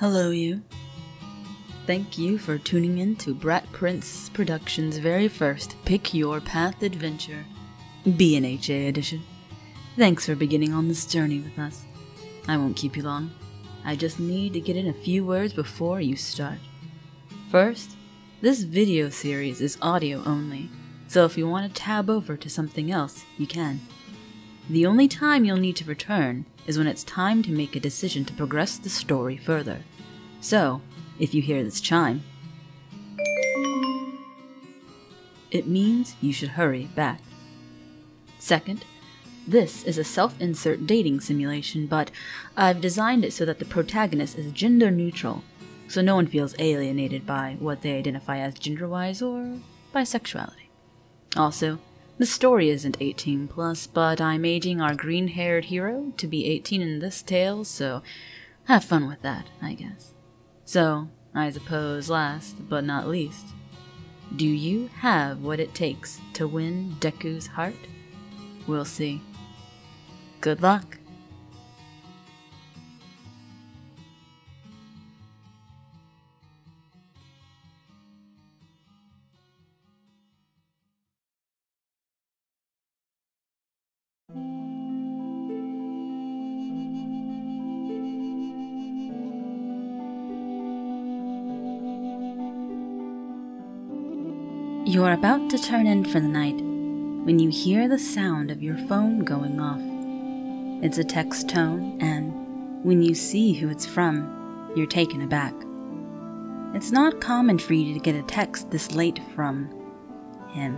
Hello you. Thank you for tuning in to Brat Prince Productions' very first Pick Your Path adventure, BNHA edition. Thanks for beginning on this journey with us. I won't keep you long. I just need to get in a few words before you start. First, this video series is audio only, so if you want to tab over to something else, you can. The only time you'll need to return is when it's time to make a decision to progress the story further. So, if you hear this chime, it means you should hurry back. Second, this is a self-insert dating simulation, but I've designed it so that the protagonist is gender neutral, so no one feels alienated by what they identify as gender-wise or bisexuality. Also, the story isn't 18+, but I'm aging our green-haired hero to be 18 in this tale, so have fun with that, I guess. So, I suppose last but not least, do you have what it takes to win Deku's heart? We'll see. Good luck! You're about to turn in for the night when you hear the sound of your phone going off. It's a text tone, and when you see who it's from, you're taken aback. It's not common for you to get a text this late from him.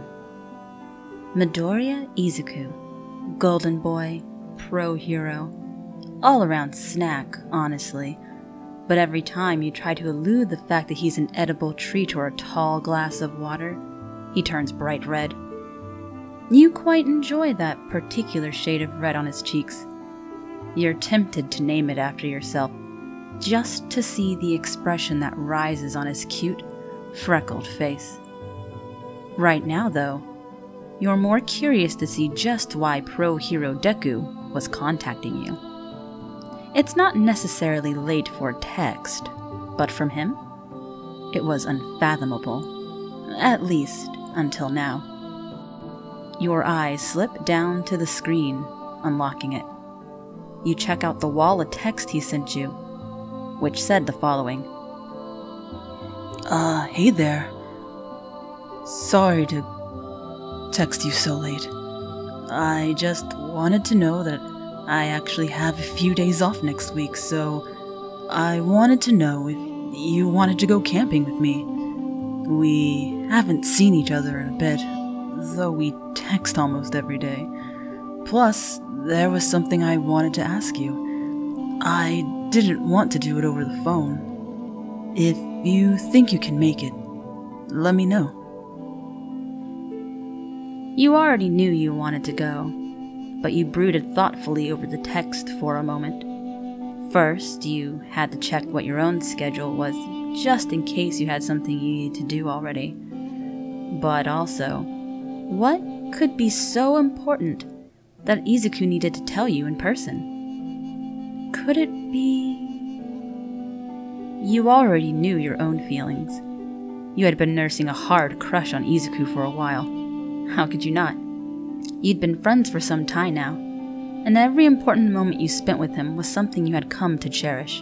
Midoriya Izuku, golden boy, pro hero, all around snack, honestly. But every time you try to elude the fact that he's an edible treat or a tall glass of water, he turns bright red. You quite enjoy that particular shade of red on his cheeks. You're tempted to name it after yourself, just to see the expression that rises on his cute, freckled face. Right now, though, you're more curious to see just why pro hero Deku was contacting you. It's not necessarily late for a text, but from him, it was unfathomable, at least until now. Your eyes slip down to the screen, unlocking it. You check out the wall of text he sent you, which said the following. Hey there. Sorry to text you so late. I just wanted to know that I actually have a few days off next week, so I wanted to know if you wanted to go camping with me. We haven't seen each other in a bit, though we text almost every day. Plus, there was something I wanted to ask you. I didn't want to do it over the phone. If you think you can make it, let me know. You already knew you wanted to go, but you brooded thoughtfully over the text for a moment. First, you had to check what your own schedule was, just in case you had something you needed to do already. But also, what could be so important that Izuku needed to tell you in person? Could it be... You already knew your own feelings. You had been nursing a hard crush on Izuku for a while. How could you not? You'd been friends for some time now, and every important moment you spent with him was something you had come to cherish.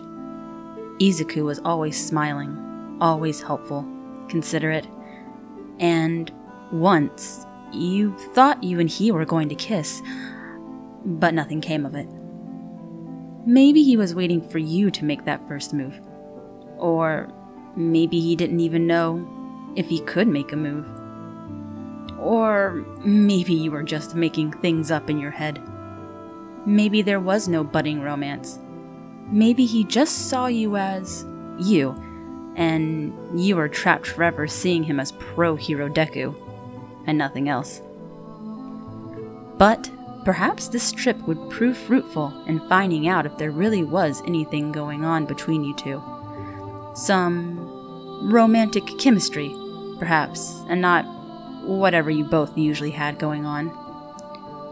Izuku was always smiling, always helpful, considerate, and once you thought you and he were going to kiss, but nothing came of it. Maybe he was waiting for you to make that first move, or maybe he didn't even know if he could make a move. Or maybe you were just making things up in your head. Maybe there was no budding romance. Maybe he just saw you as you, and you were trapped forever seeing him as pro-hero Deku, and nothing else. But perhaps this trip would prove fruitful in finding out if there really was anything going on between you two. Some romantic chemistry, perhaps, and not whatever you both usually had going on.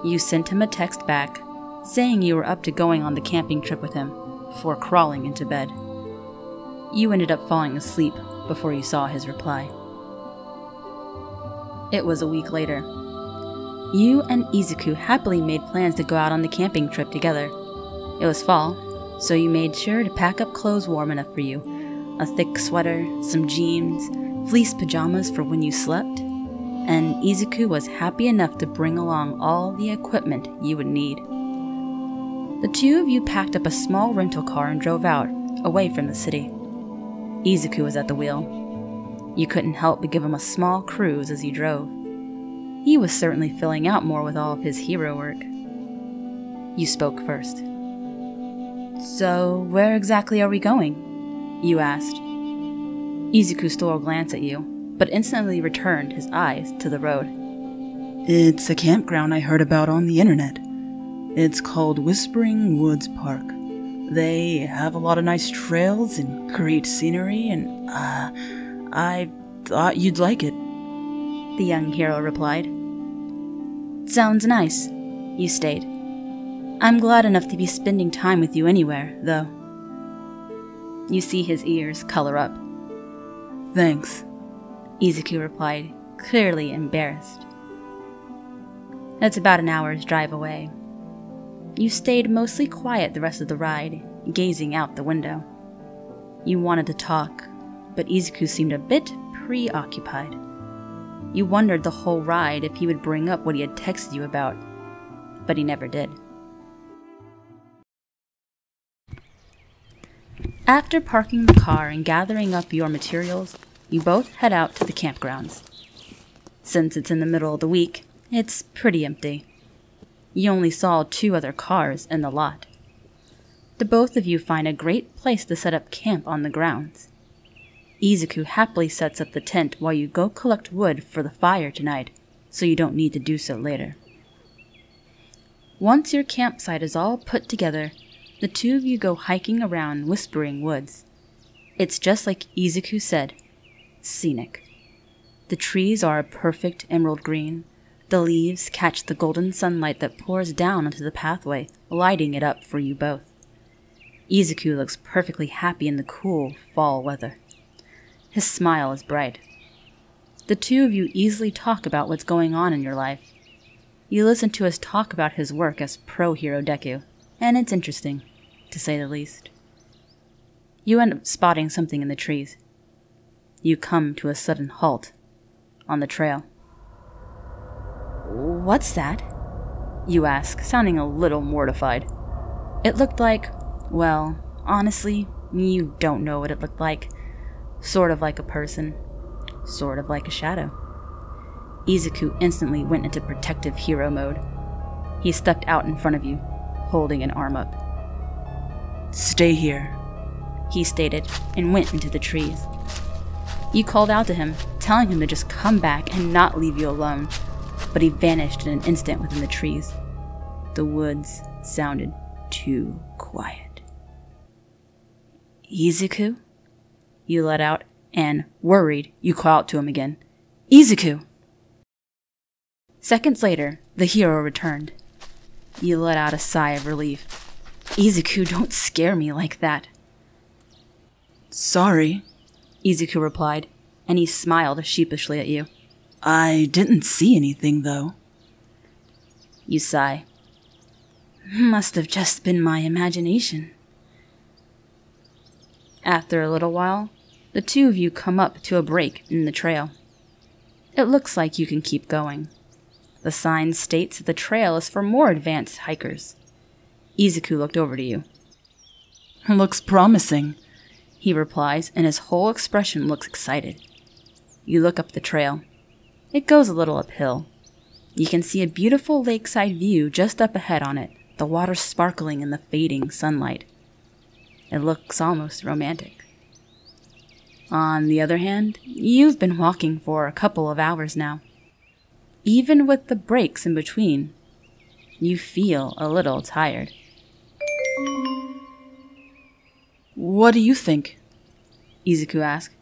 You sent him a text back, saying you were up to going on the camping trip with him, before crawling into bed. You ended up falling asleep before you saw his reply. It was a week later. You and Izuku happily made plans to go out on the camping trip together. It was fall, so you made sure to pack up clothes warm enough for you. A thick sweater, some jeans, fleece pajamas for when you slept, and Izuku was happy enough to bring along all the equipment you would need. The two of you packed up a small rental car and drove out, away from the city. Izuku was at the wheel. You couldn't help but give him a small cruise as you drove. He was certainly filling out more with all of his hero work. You spoke first. "So, where exactly are we going?" you asked. Izuku stole a glance at you, but instantly returned his eyes to the road. "It's a campground I heard about on the internet. It's called Whispering Woods Park. They have a lot of nice trails and great scenery, and I thought you'd like it," the young hero replied. "Sounds nice," you stayed. "I'm glad enough to be spending time with you anywhere, though." You see his ears color up. "Thanks," Izuku replied, clearly embarrassed. That's about an hour's drive away. You stayed mostly quiet the rest of the ride, gazing out the window. You wanted to talk, but Izuku seemed a bit preoccupied. You wondered the whole ride if he would bring up what he had texted you about, but he never did. After parking the car and gathering up your materials, you both head out to the campgrounds. Since it's in the middle of the week, it's pretty empty. You only saw 2 other cars in the lot. The both of you find a great place to set up camp on the grounds. Izuku happily sets up the tent while you go collect wood for the fire tonight, so you don't need to do so later. Once your campsite is all put together, the two of you go hiking around Whispering Woods. It's just like Izuku said, scenic. The trees are a perfect emerald green. The leaves catch the golden sunlight that pours down onto the pathway, lighting it up for you both. Izuku looks perfectly happy in the cool fall weather. His smile is bright. The two of you easily talk about what's going on in your life. You listen to us talk about his work as pro hero Deku, and it's interesting, to say the least. You end up spotting something in the trees. You come to a sudden halt on the trail. "What's that?" you ask, sounding a little mortified. It looked like, well, honestly, you don't know what it looked like. Sort of like a person, sort of like a shadow. Izuku instantly went into protective hero mode. He stepped out in front of you, holding an arm up. "Stay here," he stated, and went into the trees. You called out to him, telling him to just come back and not leave you alone, but he vanished in an instant within the trees. The woods sounded too quiet. "Izuku?" you let out, and, worried, you call out to him again. "Izuku!" Seconds later, the hero returned. You let out a sigh of relief. "Izuku, don't scare me like that." "Sorry," Izuku replied, and he smiled sheepishly at you. "I didn't see anything, though." You sigh. "Must have just been my imagination." After a little while, the two of you come up to a break in the trail. It looks like you can keep going. The sign states that the trail is for more advanced hikers. Izuku looked over to you. "Looks promising," he replies, and his whole expression looks excited. You look up the trail. It goes a little uphill. You can see a beautiful lakeside view just up ahead on it, the water sparkling in the fading sunlight. It looks almost romantic. On the other hand, you've been walking for a couple of hours now. Even with the breaks in between, you feel a little tired. "What do you think?" Izuku asked.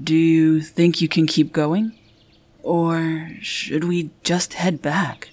"Do you think you can keep going? Or should we just head back?"